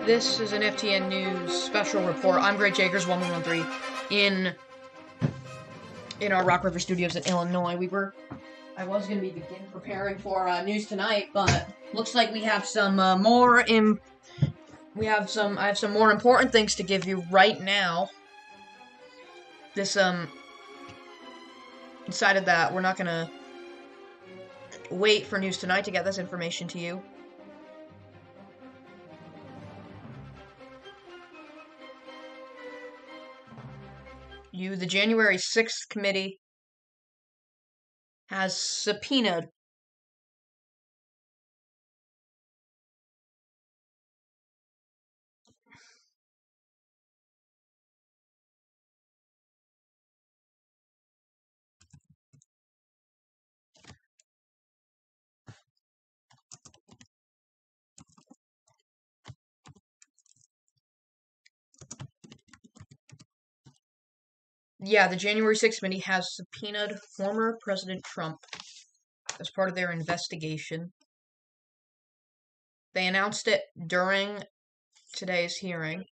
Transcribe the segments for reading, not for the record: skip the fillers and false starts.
This is an FTN News special report. I'm Greg Jagers, 1113, in our Rock River Studios in Illinois. I was going to begin preparing for news tonight, but looks like we have some I have some more important things to give you right now. Decided that we're not going to wait for news tonight to get this information to you. The January 6th committee has subpoenaed the January 6th committee has subpoenaed former President Trump as part of their investigation. They announced it during today's hearing.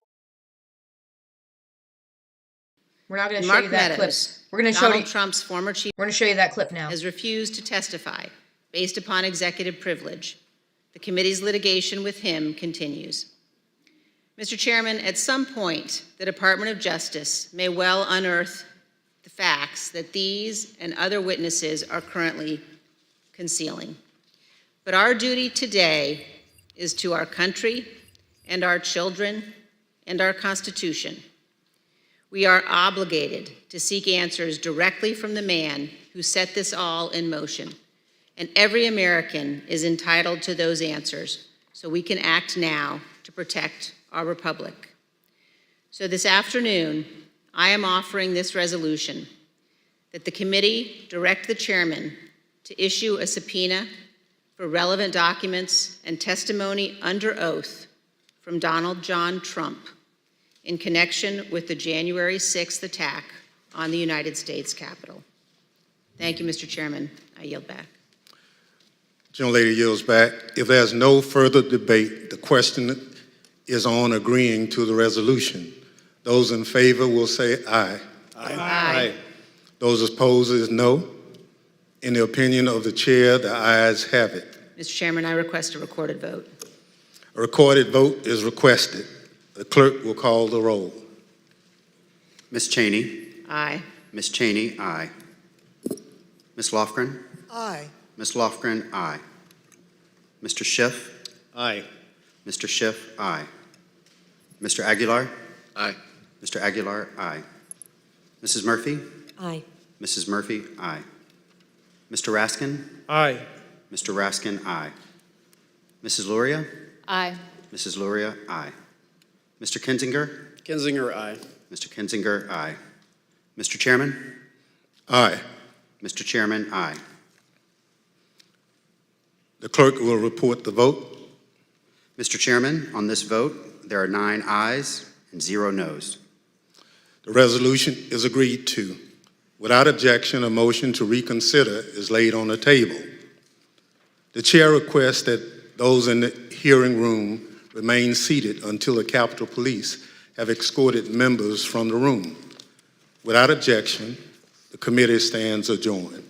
We're not going to show you that clip. We're going to show you Trump's former chief. We're going to show you that clip now. Has refused to testify based upon executive privilege. The committee's litigation with him continues. Mr. Chairman, at some point, the Department of Justice may well unearth the facts that these and other witnesses are currently concealing. But our duty today is to our country and our children and our Constitution. We are obligated to seek answers directly from the man who set this all in motion. And every American is entitled to those answers, so we can act now to protect our republic. So this afternoon, I am offering this resolution that the committee direct the chairman to issue a subpoena for relevant documents and testimony under oath from Donald John Trump in connection with the January 6th attack on the United States Capitol. Thank you, Mr. Chairman. I yield back. Gentlelady yields back. If there's no further debate, the question is on agreeing to the resolution. Those in favor will say aye. Aye. Aye. Those opposed is no. In the opinion of the chair, the ayes have it. Mr. Chairman, I request a recorded vote. A recorded vote is requested. The clerk will call the roll. Ms. Cheney. Aye. Ms. Cheney, aye. Ms. Lofgren. Aye. Ms. Lofgren, aye. Mr. Schiff. Aye. Mr. Schiff, aye. Mr. Aguilar. Aye. Mr. Aguilar, aye. Mrs. Murphy. Aye. Mrs. Murphy, aye. Mr. Raskin. Aye. Mr. Raskin, aye. Mrs. Luria. Aye. Mrs. Luria, aye. Mr. Kinzinger. Kinzinger, aye. Mr. Kinzinger, aye. Mr. Chairman. Aye. Mr. Chairman, aye. The clerk will report the vote. Mr. Chairman, on this vote, there are 9 ayes and 0 noes. The resolution is agreed to. Without objection, a motion to reconsider is laid on the table. The chair requests that those in the hearing room remain seated until the Capitol Police have escorted members from the room. Without objection, the committee stands adjourned.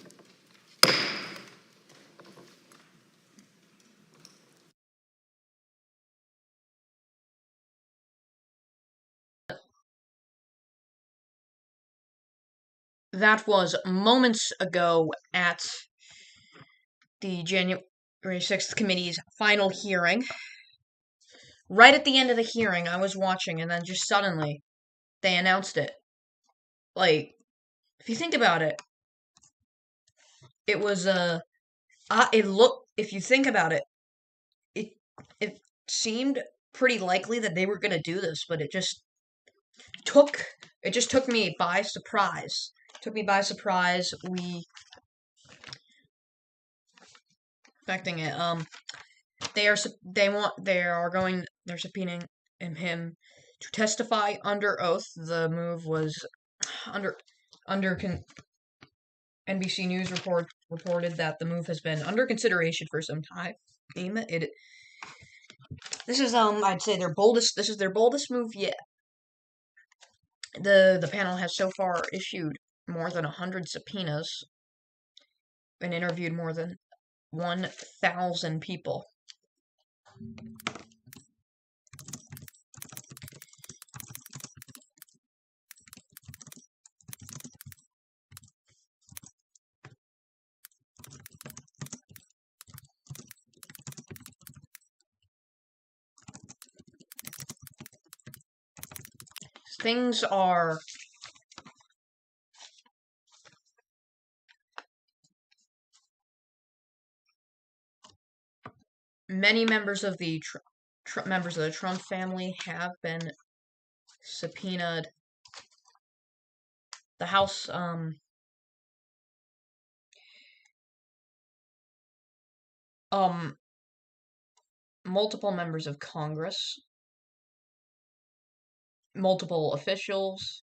That was moments ago at the January 6th committee's final hearing. Right at the end of the hearing, I was watching, and then just suddenly, they announced it. Like, if you think about it, it was, if you think about it, it seemed pretty likely that they were gonna do this, but it just took me by surprise. Expecting it. They're subpoenaing him to testify under oath. The move was NBC News reported that the move has been under consideration for some time. This is I'd say this is their boldest move yet. The panel has so far issued more than 100 subpoenas and interviewed more than 1,000 people. Things are many members of the Trump family have been subpoenaed. The House multiple members of Congress, multiple officials,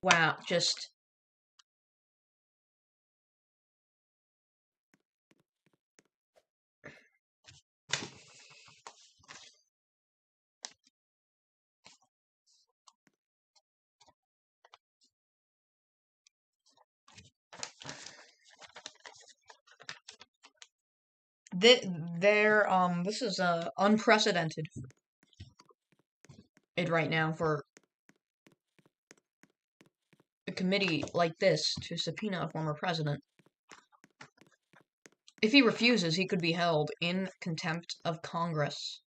wow, just this is unprecedented right now for a committee like this to subpoena a former president. If he refuses, he could be held in contempt of Congress.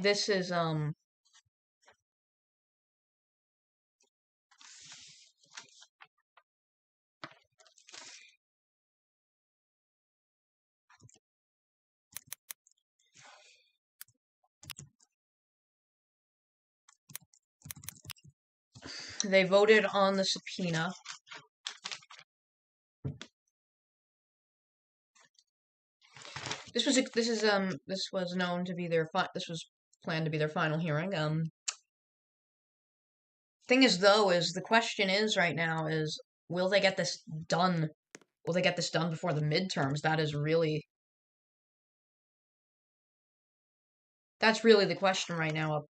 This is they voted on the subpoena. This was known to be this was planned to be their final hearing. Thing is though is the question is right now is will they get this done? Will they get this done before the midterms? That's really the question right now.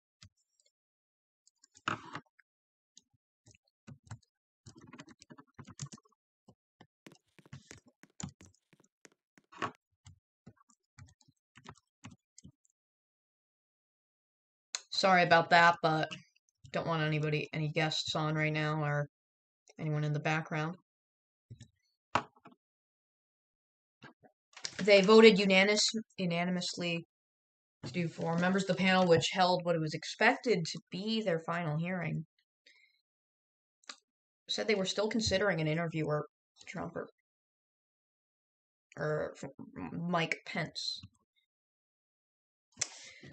Sorry about that, but don't want any guests on right now or anyone in the background. They voted unanimously to do 4 members of the panel, which held what it was expected to be their final hearing. Said they were still considering an interviewer, Trump or Mike Pence.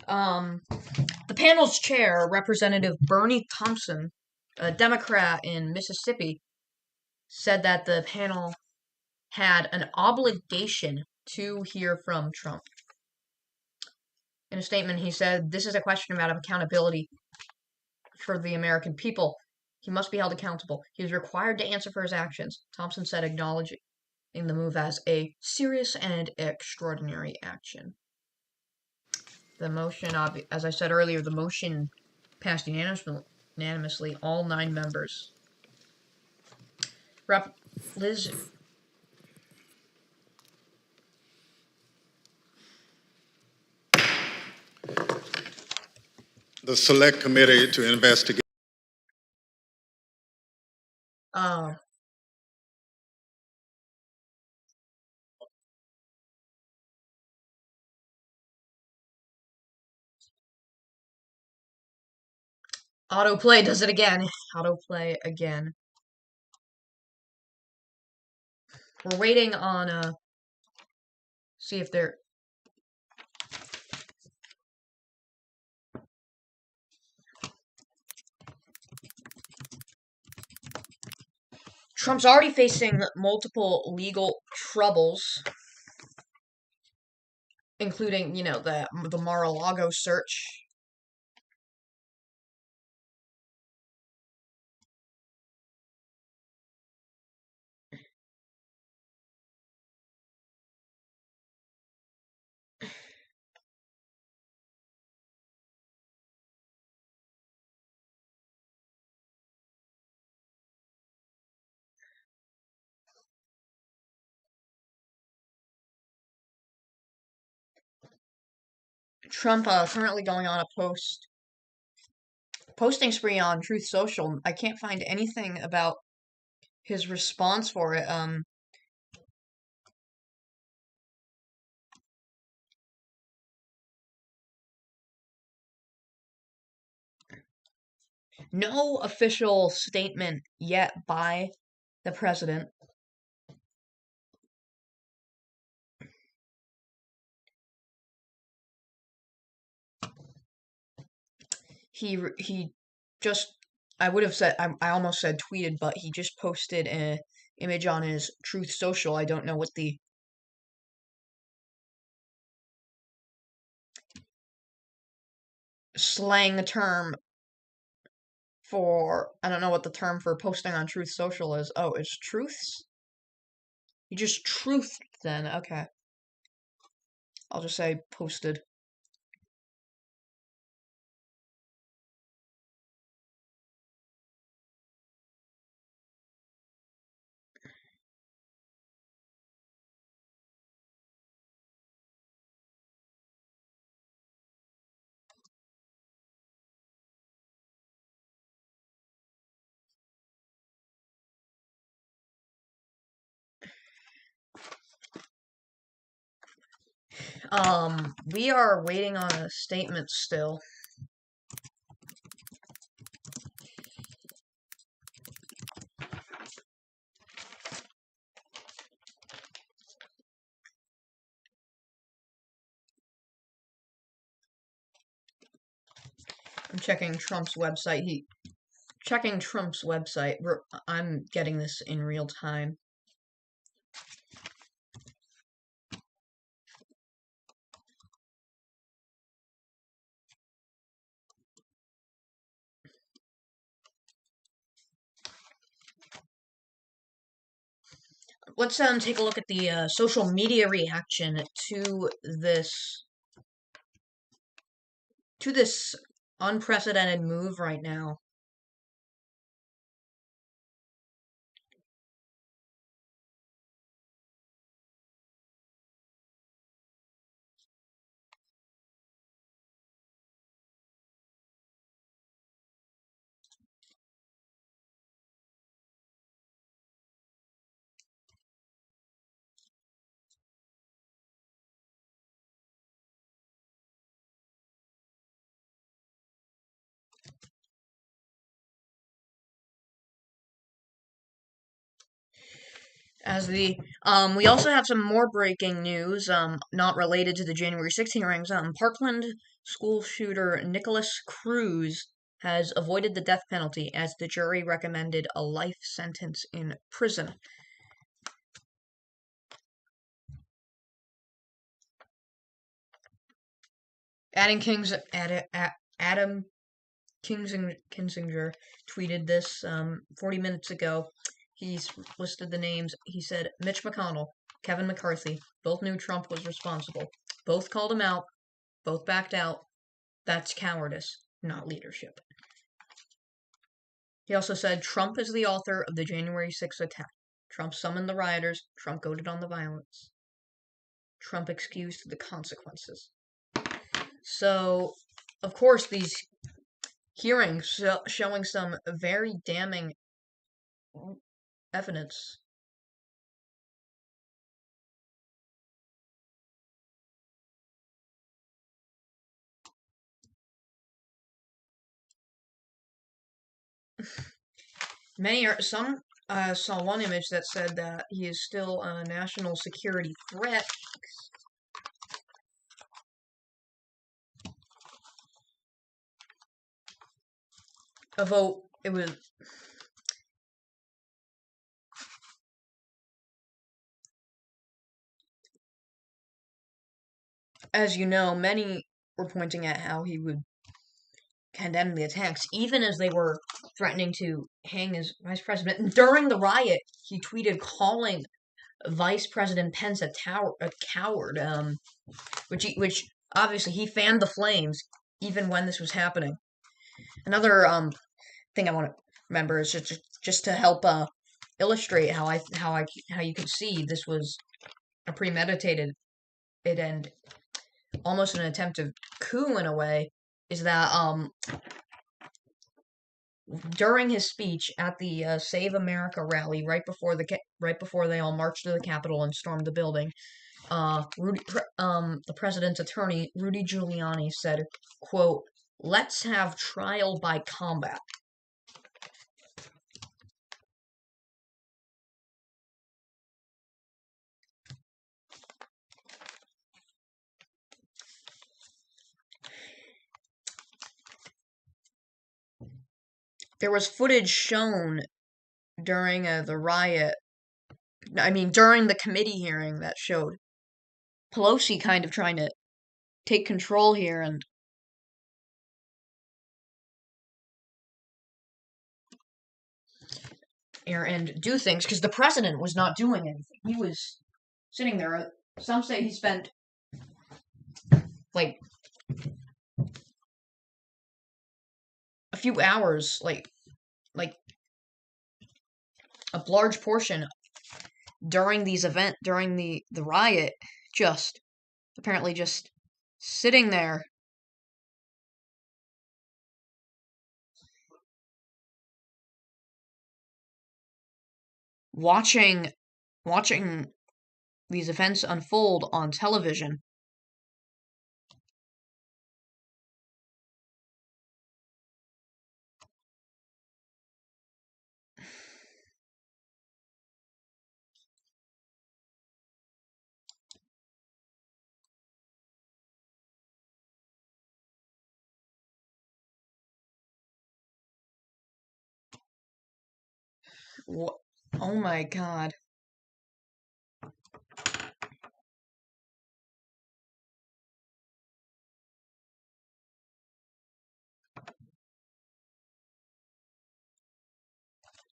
The panel's chair, Representative Bernie Thompson, a Democrat in Mississippi, said that the panel had an obligation to hear from Trump. In a statement, he said, "This is a question about accountability for the American people. He must be held accountable. He is required to answer for his actions," Thompson said, acknowledging the move as a serious and extraordinary action. The motion, as I said earlier, the motion passed unanimously, all 9 members. Rep. Liz. The Select Committee to investigate autoplay does it again. Autoplay again. We're waiting on see if they're Trump's already facing multiple legal troubles, including, the Mar-a-Lago search. Trump currently going on a posting spree on Truth Social. I can't find anything about his response for it. No official statement yet by the president. He just I would have said I almost said tweeted, but he just posted an image on his Truth Social. I don't know what the slang term I don't know what the term for posting on Truth Social is. Oh, it's truths? You just truthed then. Okay. I'll just say posted. We are waiting on a statement still. I'm checking Trump's website. Checking Trump's website. I'm getting this in real time. Let's take a look at the social media reaction to this unprecedented move right now. We also have some more breaking news, not related to the January 6th hearings. Parkland school shooter Nicholas Cruz has avoided the death penalty as the jury recommended a life sentence in prison. Adam Kinzinger tweeted this 40 minutes ago. He's listed the names. He said Mitch McConnell, Kevin McCarthy, both knew Trump was responsible. Both called him out. Both backed out. That's cowardice, not leadership. He also said Trump is the author of the January 6th attack. Trump summoned the rioters. Trump goaded on the violence. Trump excused the consequences. So, of course, these hearings showing some very damning evidence. Some saw one image that said that he is still a national security threat. A vote, it was, as you know, many were pointing at how he would condemn the attacks, even as they were threatening to hang his vice president. During the riot, he tweeted calling Vice President Pence a coward, which obviously he fanned the flames even when this was happening. Another thing I want to remember is just to help illustrate how you could see this was a premeditated and almost an attempted coup in a way, is that during his speech at the Save America rally right before they all marched to the Capitol and stormed the building, the president's attorney Rudy Giuliani said, quote, "Let's have trial by combat." There was footage shown during the riot, during the committee hearing, that showed Pelosi kind of trying to take control here and do things, because the president was not doing anything. He was sitting there. Some say he spent like a few hours, like a large portion during the riot, just apparently just sitting there watching these events unfold on television. Oh my God.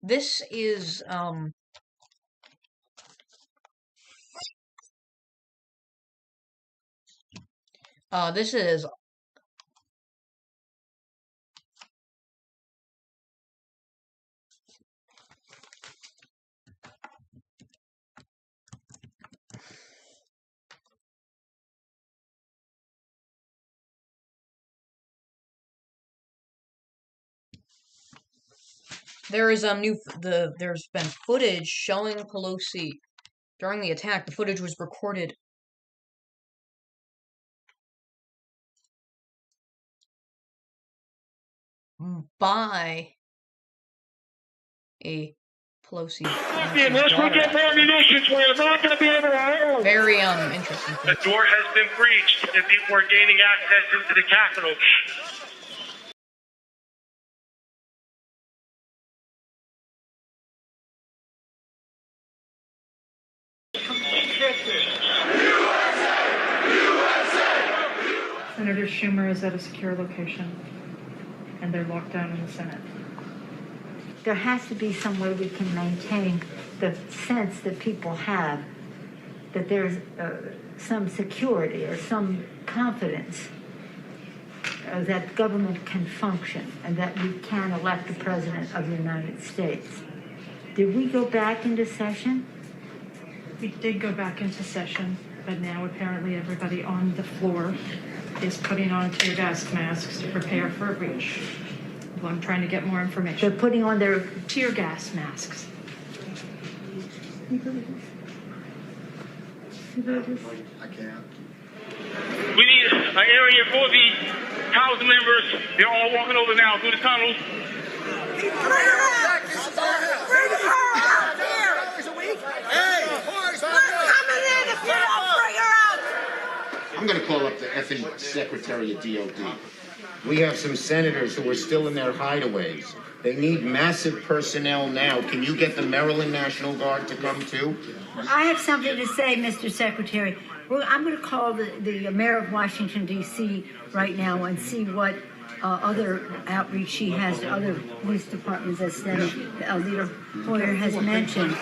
This is this is there's been footage showing Pelosi during the attack. The footage was recorded by a Pelosi Unless we get more munitions, we're not going to be able to hold. Very interesting. The door has been breached, and people are gaining access into the Capitol. Senator Schumer is at a secure location, and they're locked down in the Senate. There has to be some way we can maintain the sense that people have that there's some security or some confidence that government can function and that we can elect the President of the United States. Did we go back into session? We did go back into session, but now apparently everybody on the floor is putting on tear gas masks to prepare for a breach. Well, I'm trying to get more They're information. putting on their... Tear gas masks. We need an area for the council members. They're all walking over now through the tunnels. I'm going to call up the effing Secretary of DOD. We have some senators who are still in their hideaways. They need massive personnel now. Can you get the Maryland National Guard to come too? I have something to say, Mr. Secretary. Well, I'm going to call the mayor of Washington, D.C. right now and see what other outreach she has to other police departments, as Leader Hoyer has mentioned.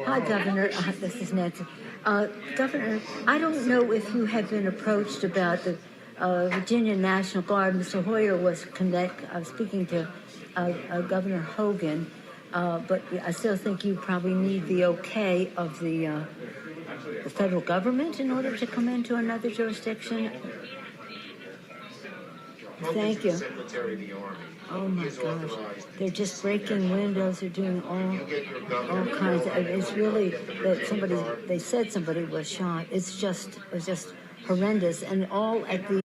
Hi, Governor. This is Nancy. Governor, I don't know if you have been approached about the Virginia National Guard. Mr. Hoyer was speaking to Governor Hogan, but I still think you probably need the okay of the federal government in order to come into another jurisdiction. Thank you. Oh my gosh, they're just breaking windows. They're doing all kinds of. It's really that they said somebody was shot. It was just horrendous, and all at the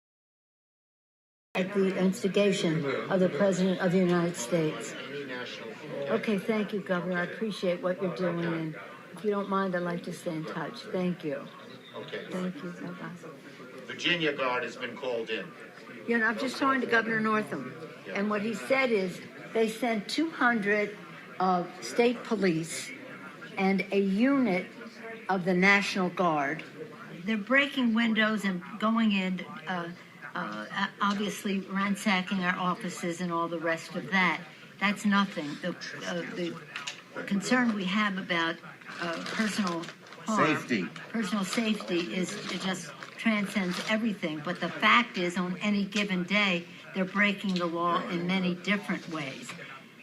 instigation of the President of the United States. Okay, thank you, Governor. I appreciate what you're doing, and if you don't mind, I'd like to stay in touch. Thank you. Okay. Thank you. Bye-bye. Virginia Guard has been called in. You know, I'm just talking to Governor Northam, and what he said is they sent 200 state police and a unit of the National Guard. They're breaking windows and going in, obviously ransacking our offices and all the rest of that. That's nothing. The concern we have about personal harm, personal safety, it just transcends everything. But the fact is, on any given day, they're breaking the law in many different ways.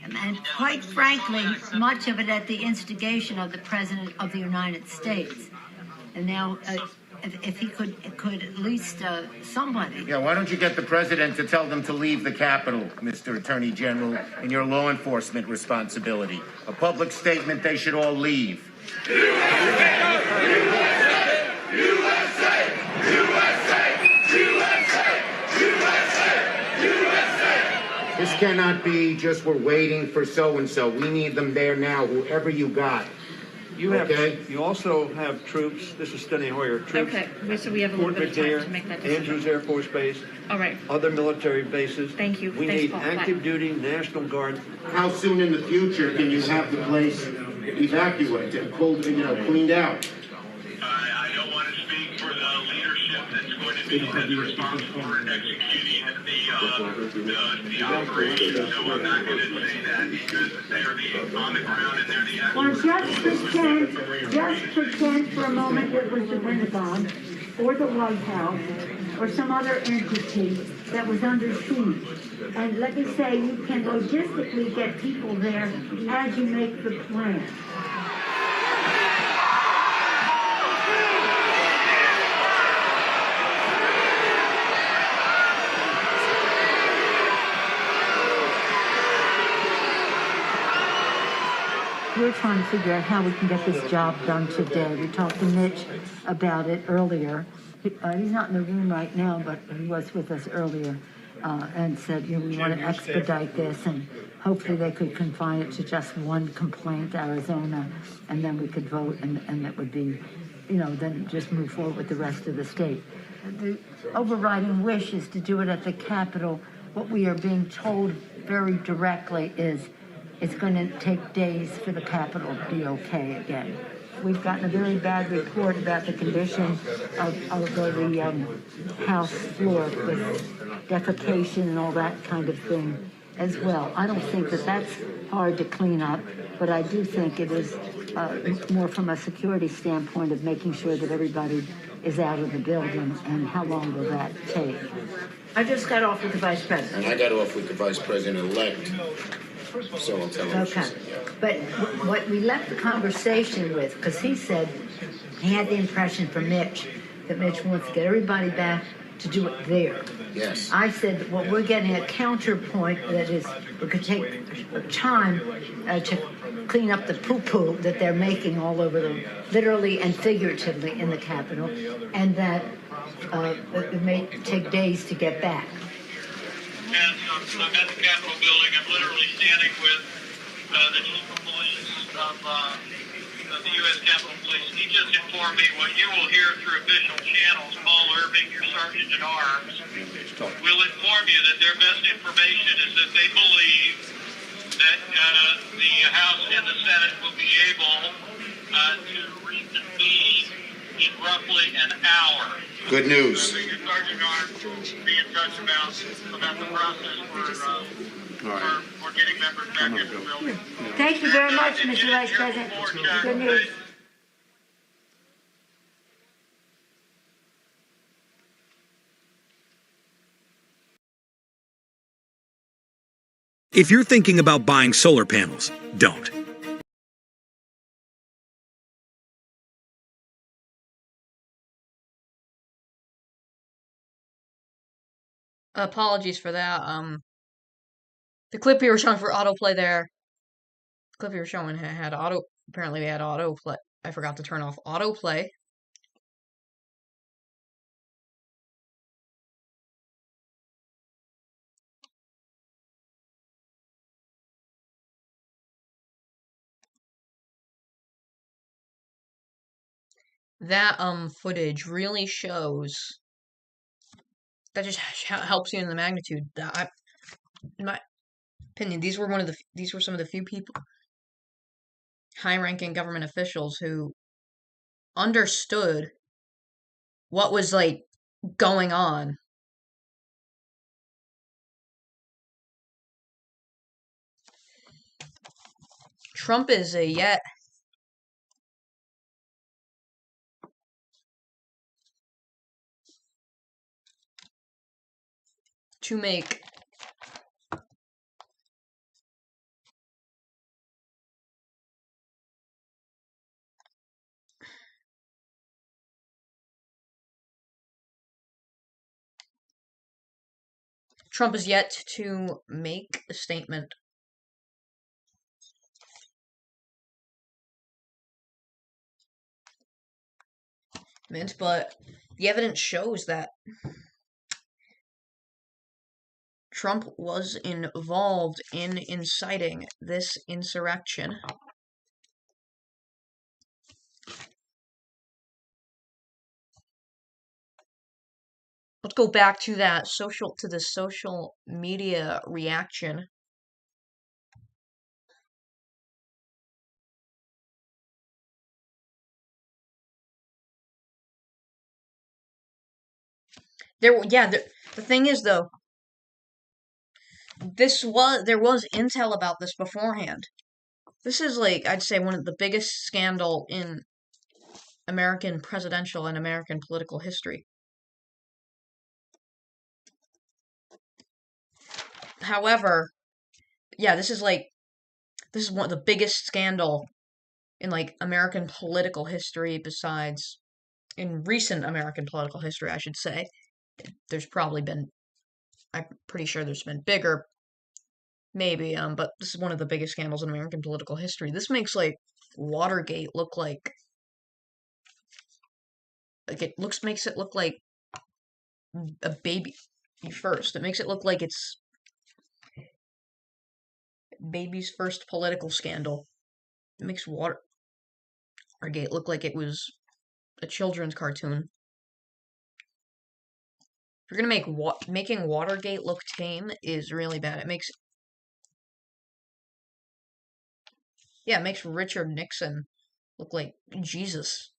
And quite frankly, much of it at the instigation of the President of the United States. And now, if he could at least somebody. Yeah, why don't you get the president to tell them to leave the Capitol, Mr. Attorney General, in your law enforcement responsibility? A public statement they should all leave. This cannot be just we're waiting for so-and-so. We need them there now, whoever you got. You also have troops. This is Steny Hoyer. Troops. Okay, so we have a little bit of time to make that decision. Andrews Air Force Base. All right. Other military bases. Thank you. We Thanks, need Paul. active Bye. duty National Guard. How soon in the future can you have the place evacuated, cleaned out? I don't want to speak for the leadership that's responsible for executing the operation, so I'm not going to say that because they're on the ground and they're the Well, just pretend for a moment it was the Pentagon or the White House or some other entity that was under siege. And let me say, you can logistically get people there as you make the plan. We're trying to figure out how we can get this job done today. We talked to Mitch about it earlier. He's not in the room right now, but he was with us earlier and said, we want to expedite this, and hopefully they could confine it to just one complaint, Arizona, and then we could vote, and it would be, then just move forward with the rest of the state. The overriding wish is to do it at the Capitol. What we are being told very directly is it's going to take days for the Capitol to be okay again. We've gotten a very bad report about the condition of the House floor with defecation and all that kind of thing as well. I don't think that that's hard to clean up, but I do think it is more from a security standpoint of making sure that everybody is out of the building, and how long will that take? I just got off with the vice president. And I got off with the vice president-elect, so I'll tell her. Okay. But what we left the conversation with, because he said he had the impression from Mitch that Mitch wants to get everybody back to do it there. Yes. I said, well, we're getting a counterpoint that is, it could take time to clean up the poo-poo that they're making all over the, literally and figuratively in the Capitol, and that it may take days to get back. And I'm at the Capitol building. I'm literally standing with the chief of police of the U.S. Capitol Police. He just informed me what you will hear through official channels. Paul Irving, your sergeant at arms, will inform you that their best information is that they believe that the House and the Senate will be able to reconvene in roughly an hour. Good news. So your sergeant at arms be in touch about the process for getting members back into the building. Thank you very much, Mr. Vice President. Good news. If you're thinking about buying solar panels, don't. Apologies for that. The clip you were showing for autoplay there. The clip you were showing had auto. Apparently, we had autoplay. I forgot to turn off autoplay. That footage really shows. That just helps you in the magnitude. That in my opinion, these were some of the few people, high-ranking government officials who understood what was like going on. Trump is a yet to make Trump is yet to make a statement. But the evidence shows that Trump was involved in inciting this insurrection. Let's go back to the social media reaction. The thing is though, there was intel about this beforehand. This is like, I'd say, one of the biggest scandal in American presidential and American political history. However, yeah, this is one of the biggest scandal in like American political history, besides in recent American political history, I should say. There's probably been, I'm pretty sure there's been bigger, maybe, but this is one of the biggest scandals in American political history. This makes like Watergate look like makes it look like a baby first. It makes it look like it's baby's first political scandal. It makes Watergate look like it was a children's cartoon. If you're gonna making Watergate look tame is really bad. It makes Richard Nixon look like Jesus.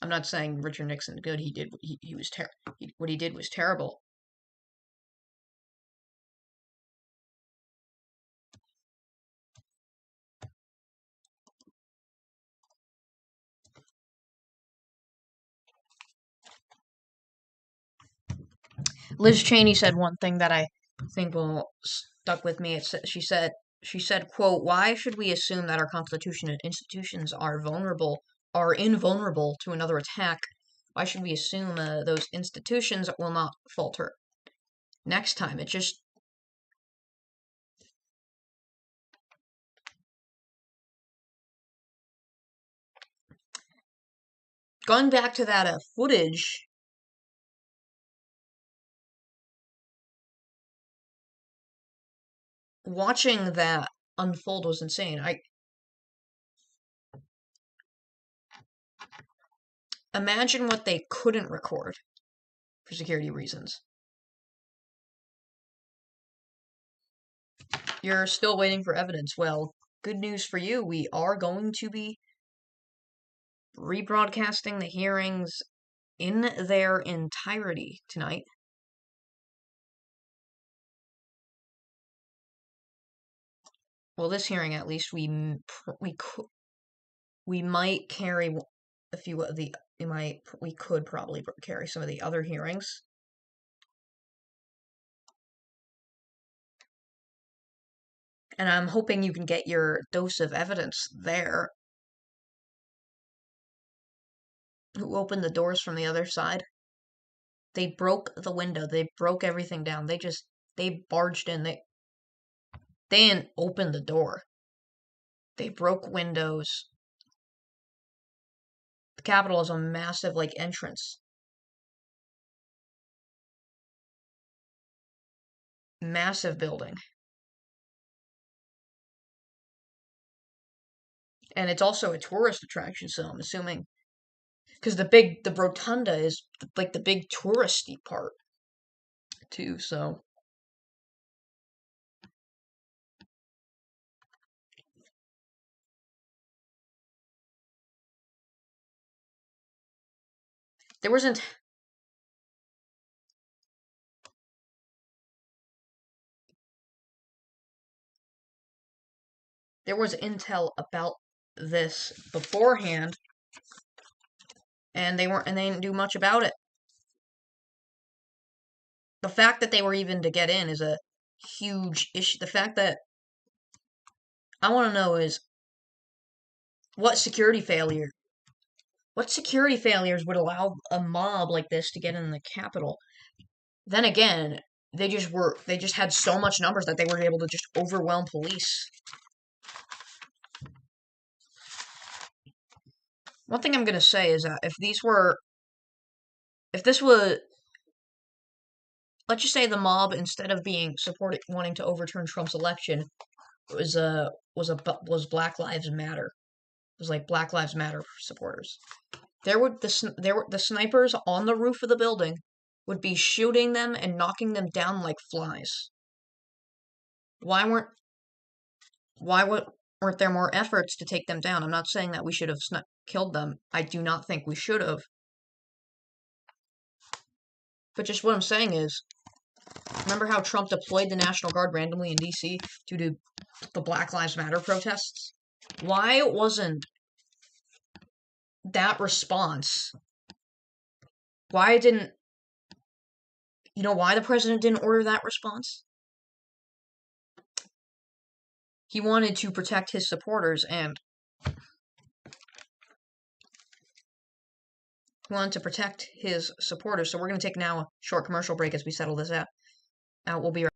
I'm not saying Richard Nixon good. What he did was terrible. Liz Cheney said one thing that I think will stuck with me. She said, quote, "Why should we assume that our constitution and institutions are invulnerable to another attack? Why should we assume those institutions will not falter next time?" It just going back to that footage. Watching that unfold was insane. I imagine what they couldn't record for security reasons. You're still waiting for evidence. Well, good news for you. We are going to be rebroadcasting the hearings in their entirety tonight. Well, this hearing at least we might carry a few of the we could probably carry some of the other hearings. And I'm hoping you can get your dose of evidence there. Who opened the doors from the other side? They broke the window. They broke everything down. They barged in. They didn't open the door. They broke windows. The Capitol is a massive, entrance. Massive building. And it's also a tourist attraction, so I'm assuming. Because the rotunda is, the big touristy part, too, so. There wasn't. There was intel about this beforehand, and they didn't do much about it. The fact that they were even to get in is a huge issue. The fact that I want to know is what security failures would allow a mob like this to get in the Capitol? Then again, they just had so much numbers that they were able to just overwhelm police. One thing I'm gonna say is that if this was, let's just say the mob, instead of wanting to overturn Trump's election, was Black Lives Matter. It was like Black Lives Matter supporters. The snipers on the roof of the building would be shooting them and knocking them down like flies. Why weren't there more efforts to take them down? I'm not saying that we should have killed them. I do not think we should have. But just what I'm saying is, remember how Trump deployed the National Guard randomly in DC due to the Black Lives Matter protests? Why wasn't that response? Why the president didn't order that response? He wanted to protect his supporters and So we're going to take now a short commercial break as we settle this out. We'll be right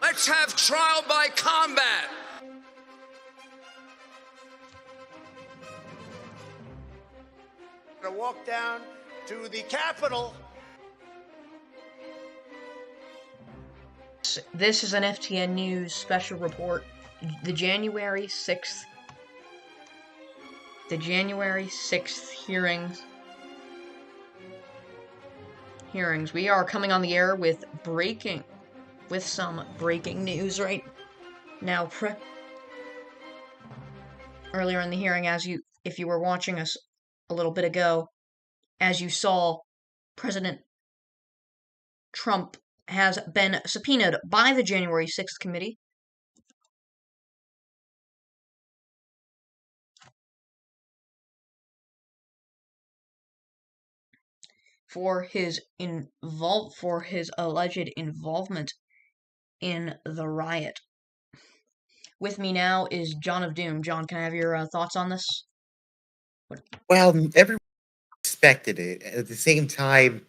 Let's have trial by combat. To walk down to the Capitol. This is an FTN News special report. The January 6th hearings. We are coming on the air with some breaking news right now. Earlier in the hearing, if you were watching us a little bit ago, as you saw, President Trump has been subpoenaed by the January 6th committee for his alleged involvement in the riot. With me now is John of Doom. John, can I have your thoughts on this? Well, everyone expected it. At the same time,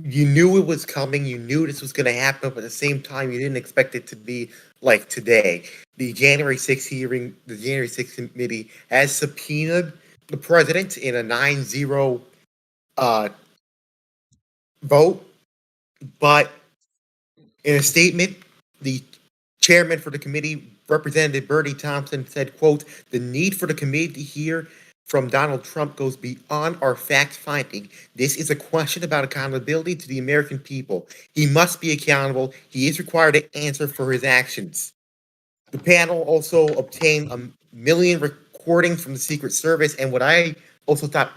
you knew it was coming. You knew this was going to happen, but at the same time, you didn't expect it to be like today. The January 6th hearing, the January 6th committee has subpoenaed the president in a 9-0 vote, but in a statement, the chairman for the committee, Representative Bernie Thompson, said, quote, "The need for the committee to hear from Donald Trump goes beyond our fact-finding. This is a question about accountability to the American people. He must be accountable. He is required to answer for his actions." The panel also obtained 1 million recordings from the Secret Service, and what I also thought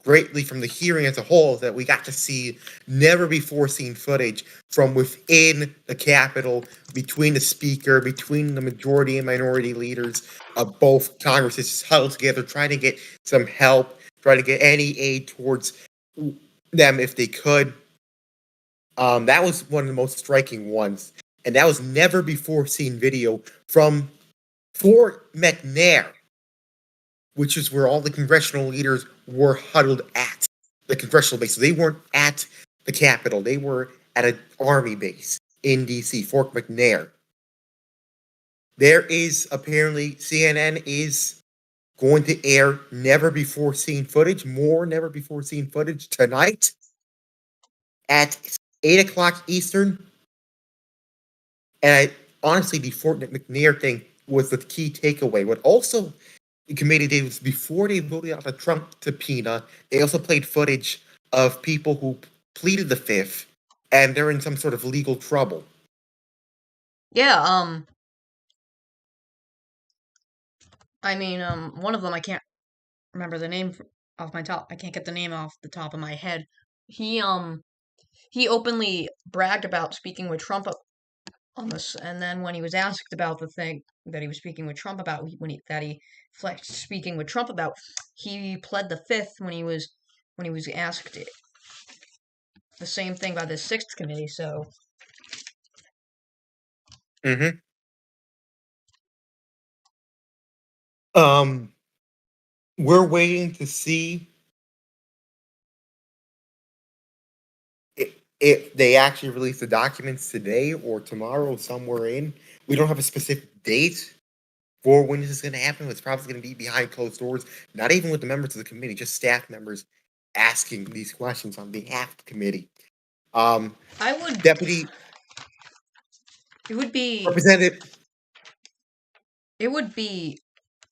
greatly from the hearing as a whole is that we got to see never-before-seen footage from within the Capitol, between the Speaker, between the majority and minority leaders of both Congresses huddled together, trying to get some help, trying to get any aid towards them if they could. That was one of the most striking ones, and that was never-before-seen video from Fort McNair, which is where all the congressional leaders were huddled at the congressional base. So they weren't at the Capitol. They were at an army base in D.C., Fort McNair. There is apparently, CNN is going to air never-before-seen footage, more never-before-seen footage tonight at 8 o'clock Eastern. And honestly, the Fort McNair thing was the key takeaway. What also the committee did was, before they voted out the Trump subpoena, they also played footage of people who pleaded the Fifth, and they're in some sort of legal trouble. Yeah, one of them, I can't remember the name off my top. I can't get the name off the top of my head. He openly bragged about speaking with Trump on this, and then when he was asked about the thing that he was speaking with Trump about, speaking with Trump about, he pled the Fifth when he was asked the same thing by the Sixth Committee. So, We're waiting to see if they actually release the documents today or tomorrow, somewhere in. We don't have a specific date for when this is going to happen. It's probably going to be behind closed doors, not even with the members of the committee, just staff members asking these questions on behalf of the committee. I would. Deputy. It would be. Representative. It would be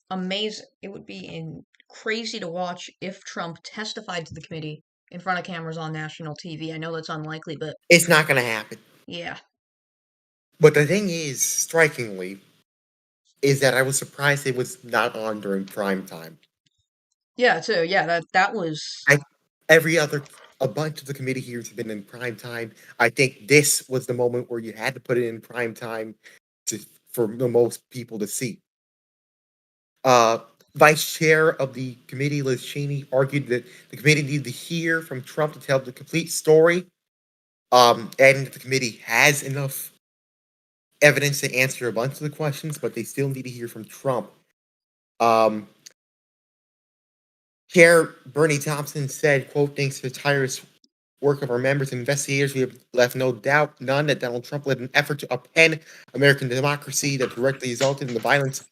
amazing. It would be crazy to watch if Trump testified to the committee in front of cameras on national TV. I know that's unlikely, but it's not going to happen. Yeah. But the thing is, strikingly, is that I was surprised it was not on during prime time. Yeah, too. Yeah, that was. A bunch of the committee hearings have been in prime time. I think this was the moment where you had to put it in prime time for the most people to see. Vice Chair of the committee, Liz Cheney, argued that the committee needed to hear from Trump to tell the complete story, and the committee has enough evidence to answer a bunch of the questions, but they still need to hear from Trump. Chair Bernie Thompson said, quote, "Thanks for the tireless work of our members and investigators, we have left no doubt, none, that Donald Trump led an effort to upend American democracy that directly resulted in the violence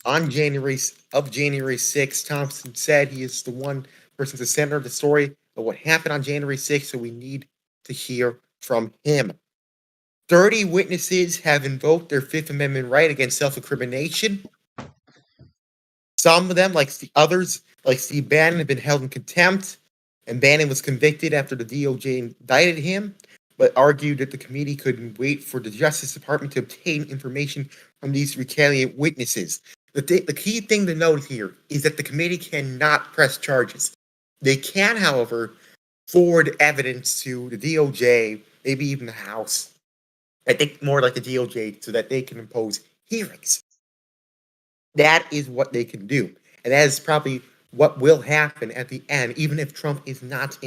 on January 6th. Thompson said he is the one person to center of the story of what happened on January 6th, so we need to hear from him. 30 witnesses have invoked their Fifth Amendment right against self-incrimination. Some of them, like the others, like Steve Bannon, have been held in contempt, and Bannon was convicted after the DOJ indicted him, but argued that the committee couldn't wait for the Justice Department to obtain information from these recalcitrant witnesses. The key thing to note here is that the committee cannot press charges. They can, however, forward evidence to the DOJ, maybe even the House. I think more like the DOJ, so that they can impose hearings. That is what they can do. And that is probably what will happen at the end, even if Trump is not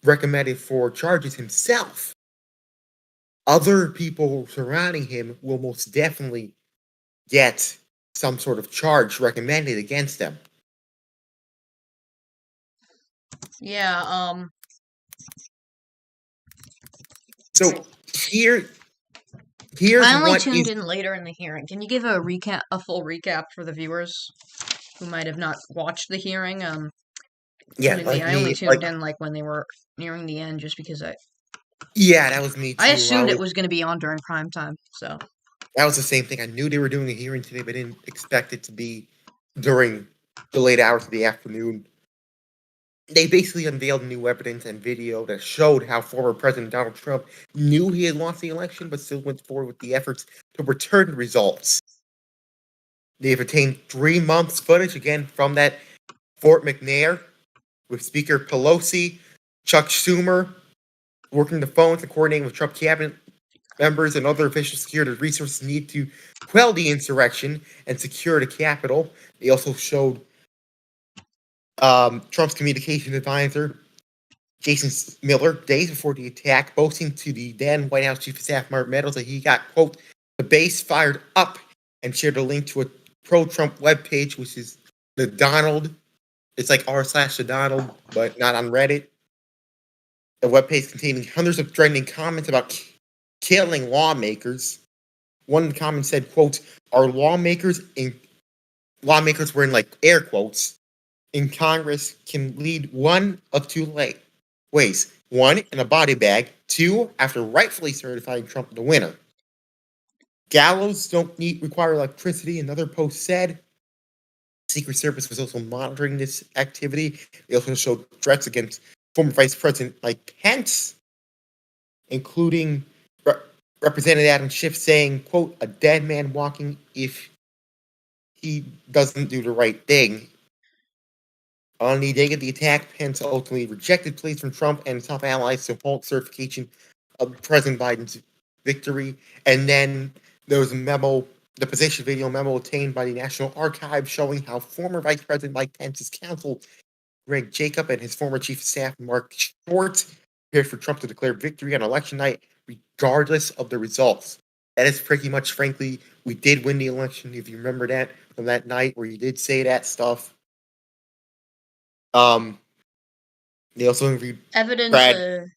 recommended for charges himself. Other people surrounding him will most definitely get some sort of charge recommended against them. Yeah, So here's I only what tuned is in later in the hearing. Can you give a full recap for the viewers who might have not watched the hearing? I only tuned in like when they were nearing the end, just because that was me too. I assumed it was going to be on during prime time. So that was the same thing. I knew they were doing a hearing today, but didn't expect it to be during the late hours of the afternoon. They basically unveiled new evidence and video that showed how former President Donald Trump knew he had lost the election, but still went forward with the efforts to return the results. They've obtained 3 months footage, again, from that Fort McNair, with Speaker Pelosi, Chuck Schumer, working the phones and coordinating with Trump cabinet members and other officials to secure the resources needed to quell the insurrection and secure the Capitol. They also showed Trump's communication advisor, Jason Miller, days before the attack, boasting to the then White House Chief of Staff, Mark Meadows, that he got, quote, the base fired up, and shared a link to a pro-Trump webpage, which is the Donald. It's like r/the Donald, but not on Reddit. A webpage containing hundreds of threatening comments about killing lawmakers. One of the comments said, quote, our lawmakers were in like air quotes, in Congress can lead one of two ways. One, in a body bag. Two, after rightfully certifying Trump the winner. Gallows don't require electricity, another post said. Secret Service was also monitoring this activity. They also showed threats against former Vice President Mike Pence, including Representative Adam Schiff saying, quote, a dead man walking if he doesn't do the right thing. On the day of the attack, Pence ultimately rejected pleas from Trump and top allies to halt certification of President Biden's victory. And then there was a memo, the position video memo obtained by the National Archives, showing how former Vice President Mike Pence's counsel, Greg Jacob, and his former Chief of Staff, Mark Short, prepared for Trump to declare victory on election night, regardless of the results. That is pretty much, frankly, we did win the election, if you remember that, from that night where you did say that stuff. They also interviewed evidence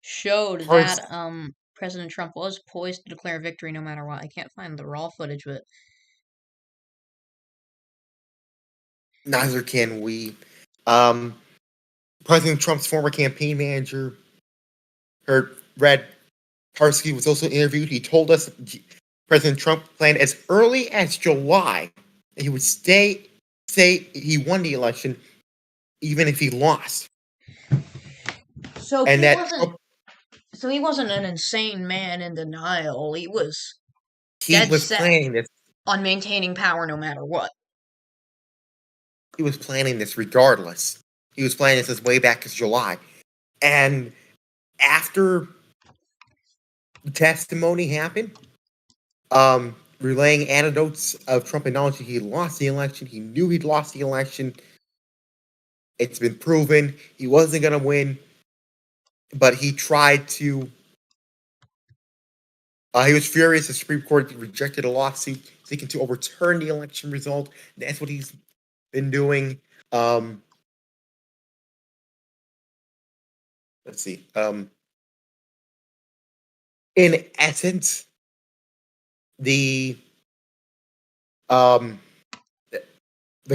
showed that President Trump was poised to declare victory no matter what. I can't find the raw footage, but neither can we. President Trump's former campaign manager, Red Parsky, was also interviewed. He told us President Trump planned as early as July that he would say he won the election even if he lost. So he wasn't an insane man in denial. He was dead set planning this on maintaining power no matter what. He was planning this regardless. He was planning this way back as July. And after the testimony happened, relaying anecdotes of Trump acknowledging he lost the election, he knew he'd lost the election. It's been proven he wasn't going to win, but he tried to. He was furious the Supreme Court rejected a lawsuit seeking to overturn the election result. That's what he's been doing. let's see. In essence, the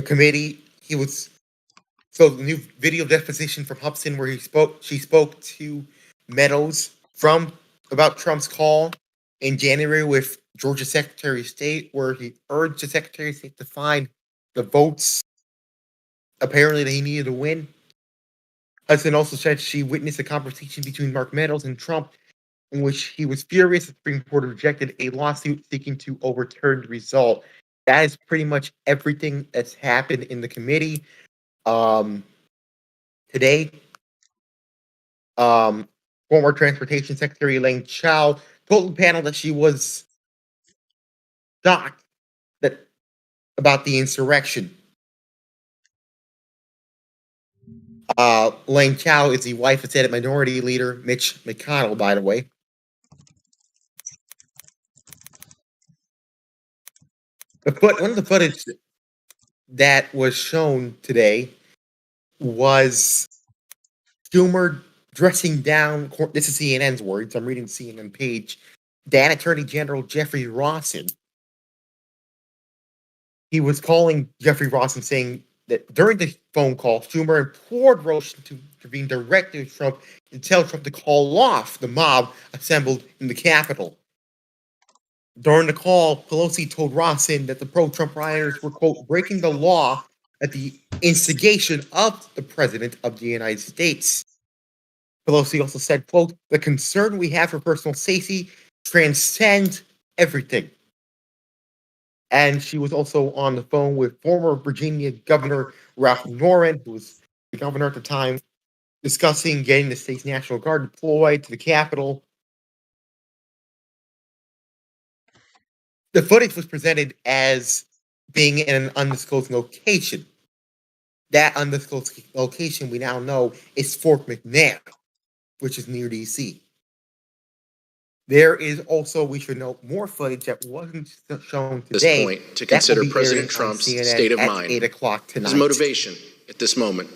committee, the new video deposition from Hudson where she spoke to Meadows about Trump's call in January with Georgia Secretary of State, where he urged the Secretary of State to find the votes apparently that he needed to win. Hudson also said she witnessed a conversation between Mark Meadows and Trump in which he was furious that the Supreme Court rejected a lawsuit seeking to overturn the result. That is pretty much everything that's happened in the committee. Today, former Transportation Secretary Elaine Chao told the panel that she was shocked about the insurrection. Elaine Chao is the wife of Senate Minority Leader Mitch McConnell, by the way. One of the footage that was shown today was Schumer dressing down. This is CNN's words. I'm reading the CNN page. Dan Attorney General Jeffrey Rosen. He was calling Jeffrey Rosen, saying that during the phone call, Schumer implored Rosen to intervene directly with Trump and tell Trump to call off the mob assembled in the Capitol. During the call, Pelosi told Rosen that the pro-Trump rioters were, quote, breaking the law at the instigation of the President of the United States. Pelosi also said, quote, the concern we have for personal safety transcends everything. And she was also on the phone with former Virginia Governor Ralph Norman, who was the governor at the time, discussing getting the state's National Guard deployed to the Capitol. The footage was presented as being in an undisclosed location. That undisclosed location we now know is Fort McNair, which is near D.C. There is also, we should note, more footage that wasn't shown today. At this point, to consider President Trump's state of mind, 8 o'clock tonight. His motivation at this moment.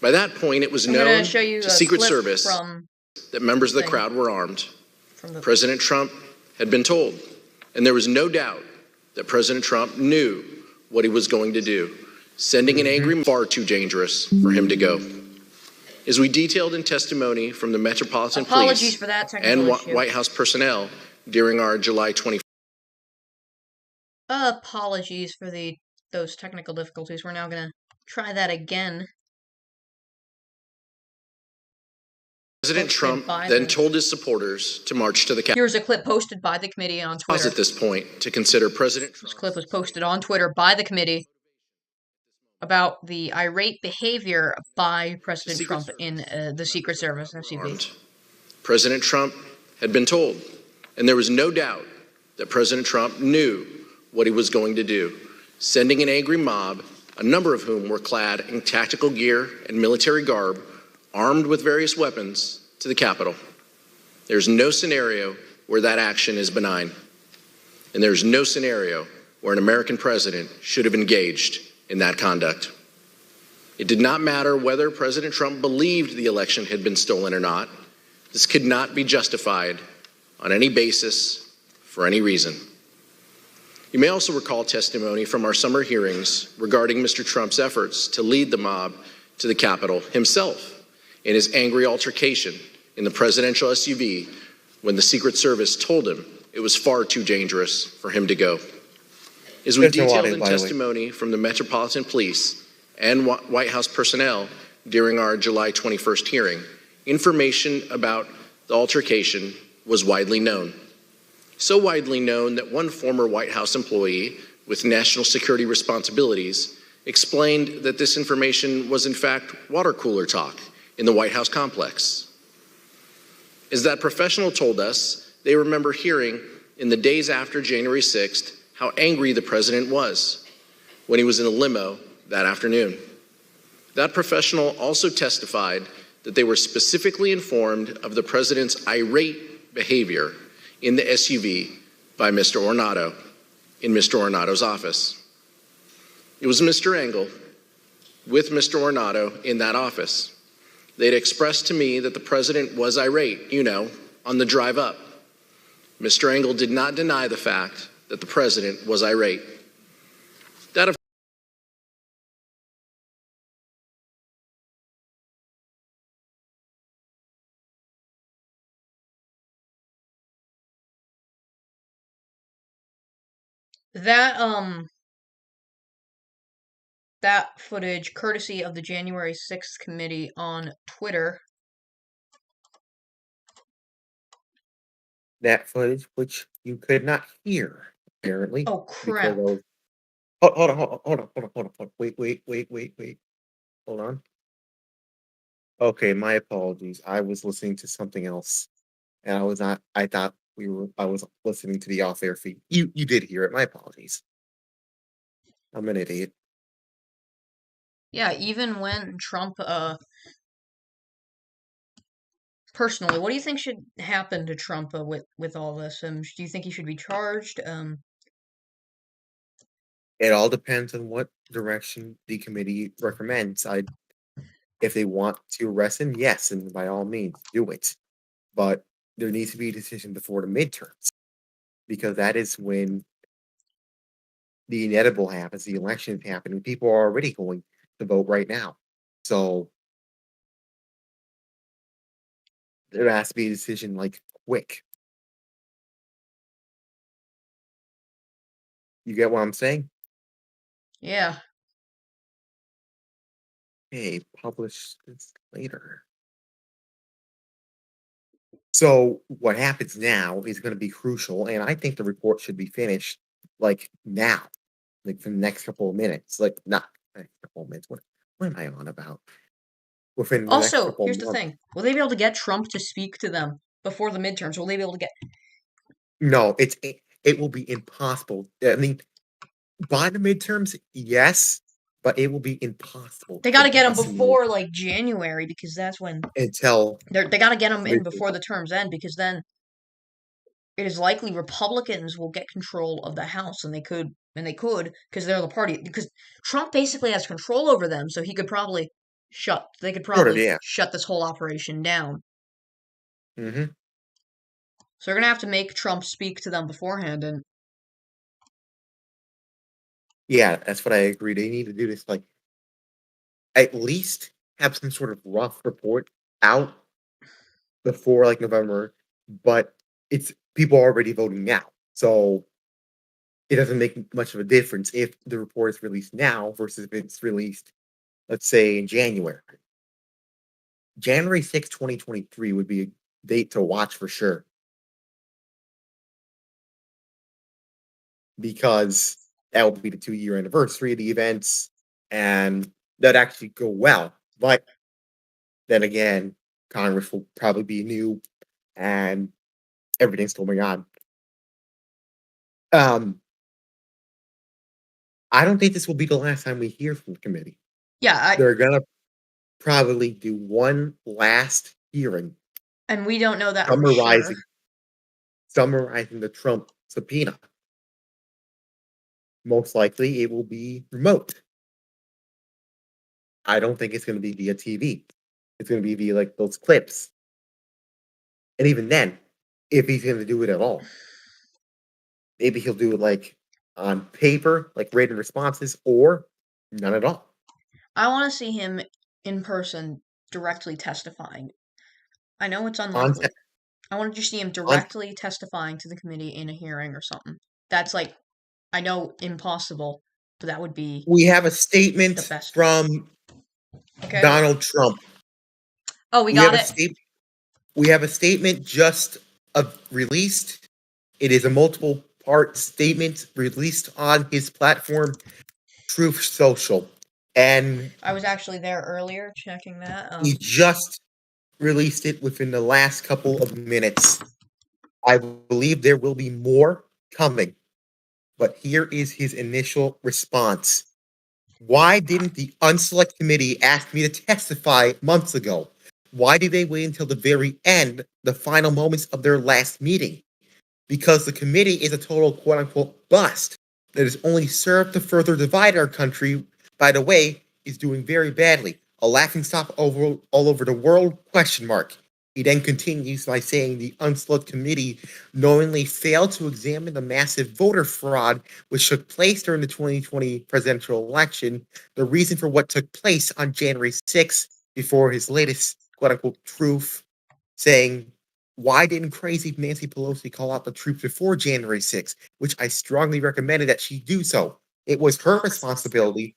By that point, it was known to Secret Service that members of the crowd were armed. President Trump had been told, and there was no doubt that President Trump knew what he was going to do, sending an angry, far too dangerous for him to go. As we detailed in testimony from the Metropolitan Police and White House personnel during our July 24th. Apologies for those technical difficulties. We're now going to try that again. President Trump then told his supporters to march to the Capitol. Here's a clip posted by the committee on Twitter. At this point, to consider President Trump. This clip was posted on Twitter by the committee about the irate behavior by President Trump in the Secret Service, SUV. President Trump had been told, and there was no doubt that President Trump knew what he was going to do, sending an angry mob, a number of whom were clad in tactical gear and military garb, armed with various weapons, to the Capitol. There's no scenario where that action is benign, and there's no scenario where an American president should have engaged in that conduct. It did not matter whether President Trump believed the election had been stolen or not. This could not be justified on any basis for any reason. You may also recall testimony from our summer hearings regarding Mr. Trump's efforts to lead the mob to the Capitol himself in his angry altercation in the presidential SUV when the Secret Service told him it was far too dangerous for him to go. As we detailed in testimony from the Metropolitan Police and White House personnel during our July 21st hearing, information about the altercation was widely known. So widely known that one former White House employee with national security responsibilities explained that this information was in fact water cooler talk in the White House complex. As that professional told us, they remember hearing in the days after January 6th how angry the president was when he was in a limo that afternoon. That professional also testified that they were specifically informed of the president's irate behavior in the SUV by Mr. Ornato in Mr. Ornato's office. It was Mr. Engel with Mr. Ornato in that office. They'd expressed to me that the president was irate, on the drive up. Mr. Engel did not deny the fact that the president was irate. That, of That that footage, courtesy of the January 6th committee on Twitter. That footage, which you could not hear, apparently. Oh, crap. Because of, hold on. Wait. Hold on. Okay, my apologies. I was listening to something else. And I was not, I thought I was listening to the off-air feed. You did hear it. My apologies. I'm an idiot. Yeah, even when Trump, personally, what do you think should happen to Trump with all this? Do you think he should be charged? It all depends on what direction the committee recommends. If they want to arrest him, yes, and by all means, do it. But there needs to be a decision before the midterms, because that is when the inevitable happens, the elections happen, and people are already going to vote right now. So there has to be a decision like quick. You get what I'm saying? Yeah. Hey, publish this later. So what happens now is going to be crucial, and I think the report should be finished like now, like for the next couple of minutes. Like not next couple of minutes. What am I on about? Within the next Also, couple of here's the months. thing. Will they be able to get Trump to speak to them before the midterms? Will they be able to get... No, it will be impossible. I mean, by the midterms, yes, but it will be impossible. They got to get him pass in before, like, January, because that's when... until They got to get him in midterms. before the terms end, because then it is likely Republicans will get control of the House, and they could, because they're the party, because Trump basically has control over them, so he could probably they could Sort of, probably yeah. shut this whole operation down. Mm-hmm. So they're gonna have to make Trump speak to them beforehand, and Yeah, that's what I agree. They need to do this, like, at least have some sort of rough report out before like November, but it's people are already voting now. So it doesn't make much of a difference if the report is released now versus if it's released, let's say, in January. January 6th, 2023 would be a date to watch for sure. Because that will be the 2-year anniversary of the events, and that actually go well. But then again, Congress will probably be new and everything's going on. I don't think this will be the last time we hear from the committee. yeah, They're gonna probably do one last hearing and we don't know that for sure. summarizing the Trump subpoena. Most likely it will be remote. I don't think it's gonna be via TV. It's gonna be via like those clips. And even then, if he's gonna do it at all, maybe he'll do it like on paper, like written responses, or none at all. I want to see him in person directly testifying. I know it's On, unlikely. I want to just see him on directly testifying to the committee in a hearing or something. That's like, I know impossible, but that would be we have a the statement best. from Okay. Donald Trump. Oh, we got it. We have a statement just released. It is a multiple part statement released on his platform, Truth Social. And I was actually there earlier checking that. he just released it within the last couple of minutes. I believe there will be more coming, but here is his initial response. Why didn't the Unselect Committee ask me to testify months ago? Why did they wait until the very end, the final moments of their last meeting? Because the committee is a total quote-unquote bust that has only served to further divide our country, by the way, is doing very badly. a laughingstock all over the world, question mark. He then continues by saying the Unselect Committee knowingly failed to examine the massive voter fraud which took place during the 2020 presidential election, the reason for what took place on January 6th, before his latest quote-unquote truth, saying, why didn't crazy Nancy Pelosi call out the troops before January 6th, which I strongly recommended that she do so. It was her responsibility,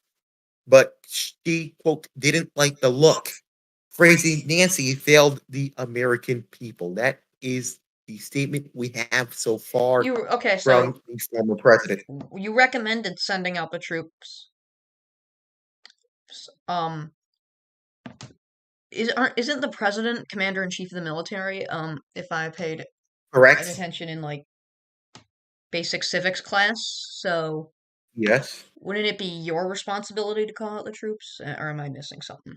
but she, quote, didn't like the look. Crazy Nancy failed the American people. That is the statement we have so far Okay, so from the former president. you recommended sending out the troops. Isn't the president commander in chief of the military? If I paid Correct. attention in like basic civics class, so yes, wouldn't it be your responsibility to call out the troops, or am I missing something?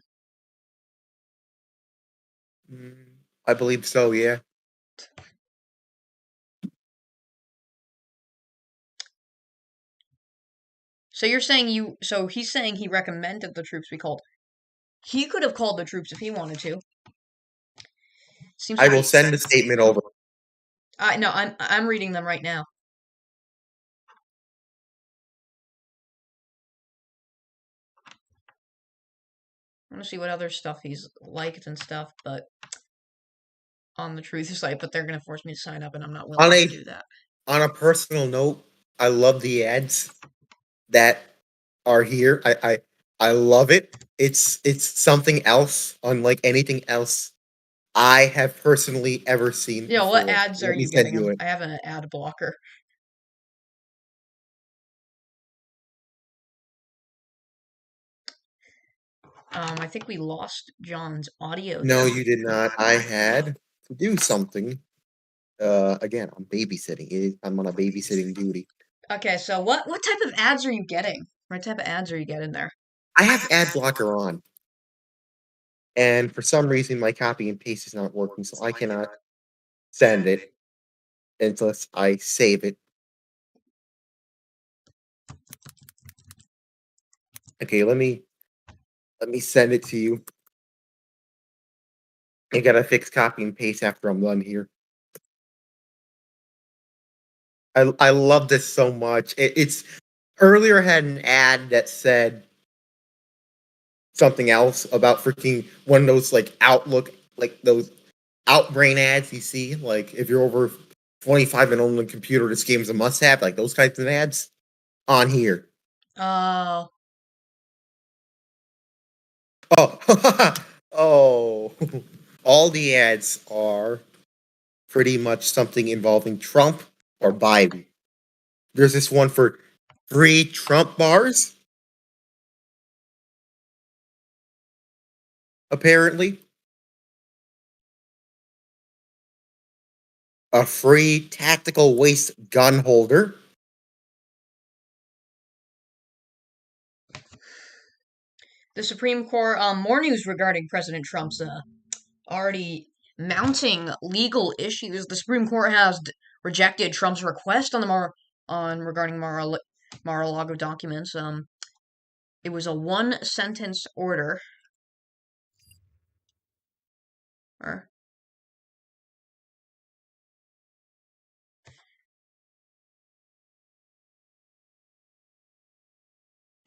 I believe so. Yeah. So you're saying so he's saying he recommended the troops be called. He could have called the troops if he wanted to. Seems I like will send the statement over. No, I'm reading them right now. I want to see what other stuff he's liked and stuff, but on the Truth site, but they're gonna force me to sign up, and I'm not willing to do that. On a personal note, I love the ads that are here. I love it. It's something else, unlike anything else I have personally ever seen. Yeah, what before. ads are Let me you send getting? you it. I have an ad blocker. I think we lost John's audio No, there. you did not. I had to do something. Again, I'm babysitting. I'm on a babysitting duty. Okay, so what type of ads are you getting? What type of ads are you getting there? I have ad blocker on. And for some reason, my copy and paste is not working, so I cannot send it unless I save it. Okay, let me send it to you. I gotta fix copy and paste after I'm done here. I love this so much. It's earlier had an ad that said something else about freaking one of those like Outlook, like those Outbrain ads you see, like if you're over 25 and own a computer, this game's a must-have, like those kinds of ads on here. Oh. Oh, oh, all the ads are pretty much something involving Trump or Biden. There's this one for free Trump bars, apparently. A free tactical waist gun holder. The Supreme Court, more news regarding President Trump's already mounting legal issues. The Supreme Court has rejected Trump's request on regarding Mar-a-Lago documents. It was a one-sentence order.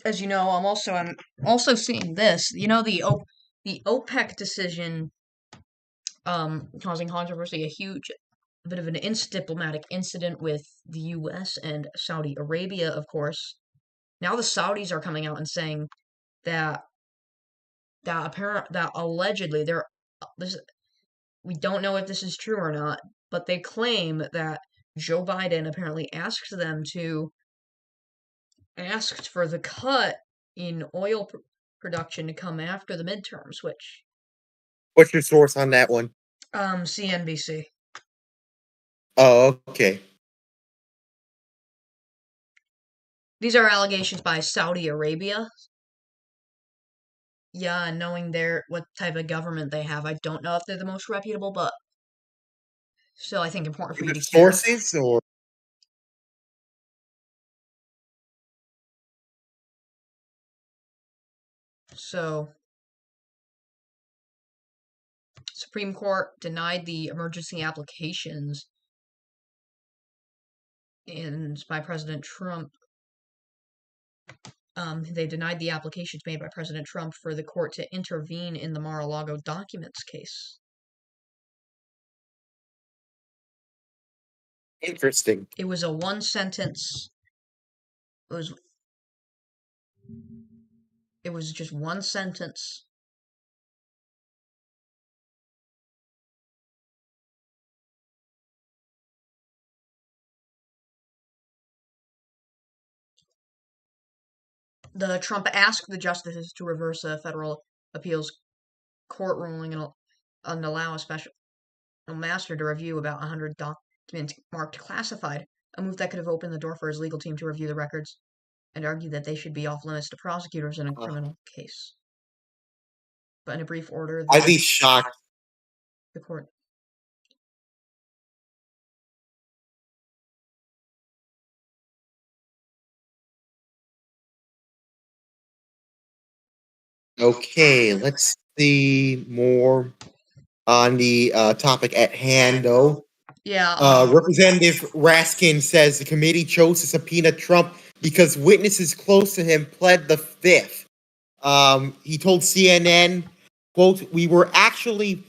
As you know, I'm also seeing this. You know, the OPEC decision causing controversy, a huge bit of an diplomatic incident with the U.S. and Saudi Arabia, of course. Now the Saudis are coming out and saying that allegedly we don't know if this is true or not, but they claim that Joe Biden apparently asked for the cut in oil production to come after the midterms, which What's your source on that one? CNBC. Oh, okay. These are allegations by Saudi Arabia. Yeah, knowing what type of government they have, I don't know if they're the most reputable, but still, I think important for you to hear. Sources or so Supreme Court denied the emergency applications by President Trump. They denied the applications made by President Trump for the court to intervene in the Mar-a-Lago documents case. Interesting. It was a one sentence. It was just one sentence. The Trump asked the justices to reverse a federal appeals court ruling and allow a special master to review about 100 documents marked classified, a move that could have opened the door for his legal team to review the records and argue that they should be off limits to prosecutors in a criminal case. But in a brief order, I'd be shocked. The court. Okay, let's see more on the topic at hand, though. Yeah. Representative Raskin says the committee chose to subpoena Trump because witnesses close to him pled the fifth. He told CNN, quote, we were actually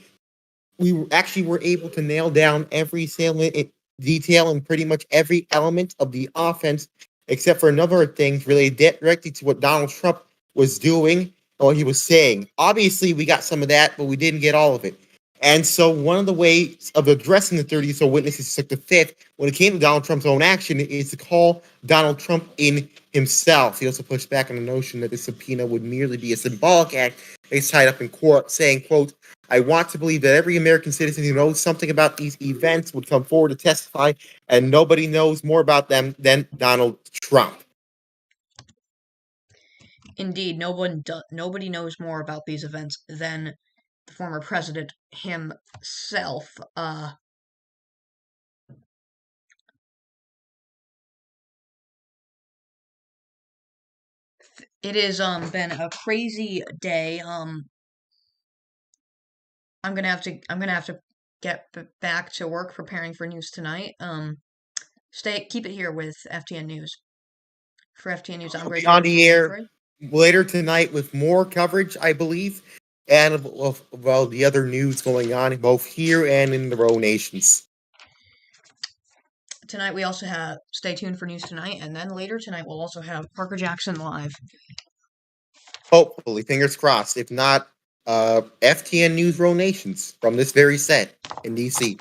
able to nail down every salient detail and pretty much every element of the offense, except for a number of things related directly to what Donald Trump was doing or what he was saying. Obviously, we got some of that, but we didn't get all of it. And so one of the ways of addressing the 30 or so witnesses took the fifth when it came to Donald Trump's own action is to call Donald Trump in himself. He also pushed back on the notion that the subpoena would merely be a symbolic act that's tied up in court, saying, quote, I want to believe that every American citizen who knows something about these events would come forward to testify, and nobody knows more about them than Donald Trump. Indeed, nobody knows more about these events than the former president himself. It has been a crazy day. I'm gonna have to get back to work preparing for news tonight. Keep it here with FTN News. For FTN News, I'm I'll Greg. be on the air later tonight with more coverage, I believe, and of the other news going on both here and in the Row Nations. Tonight we also have, stay tuned for news tonight, and then later tonight we'll also have Parker Jackson live. Hopefully, fingers crossed. If not, FTN News Row Nations from this very set in DC.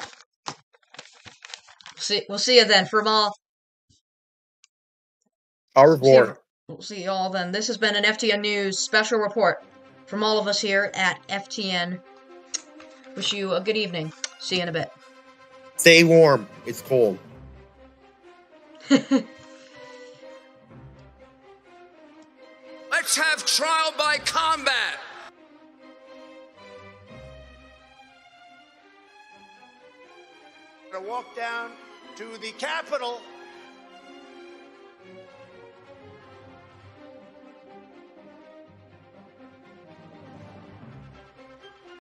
We'll see you then. From all. Au revoir. We'll see you all then. This has been an FTN News special report from all of us here at FTN. Wish you a good evening. See you in a bit. Stay warm. It's cold. Let's have trial by combat. To walk down to the Capitol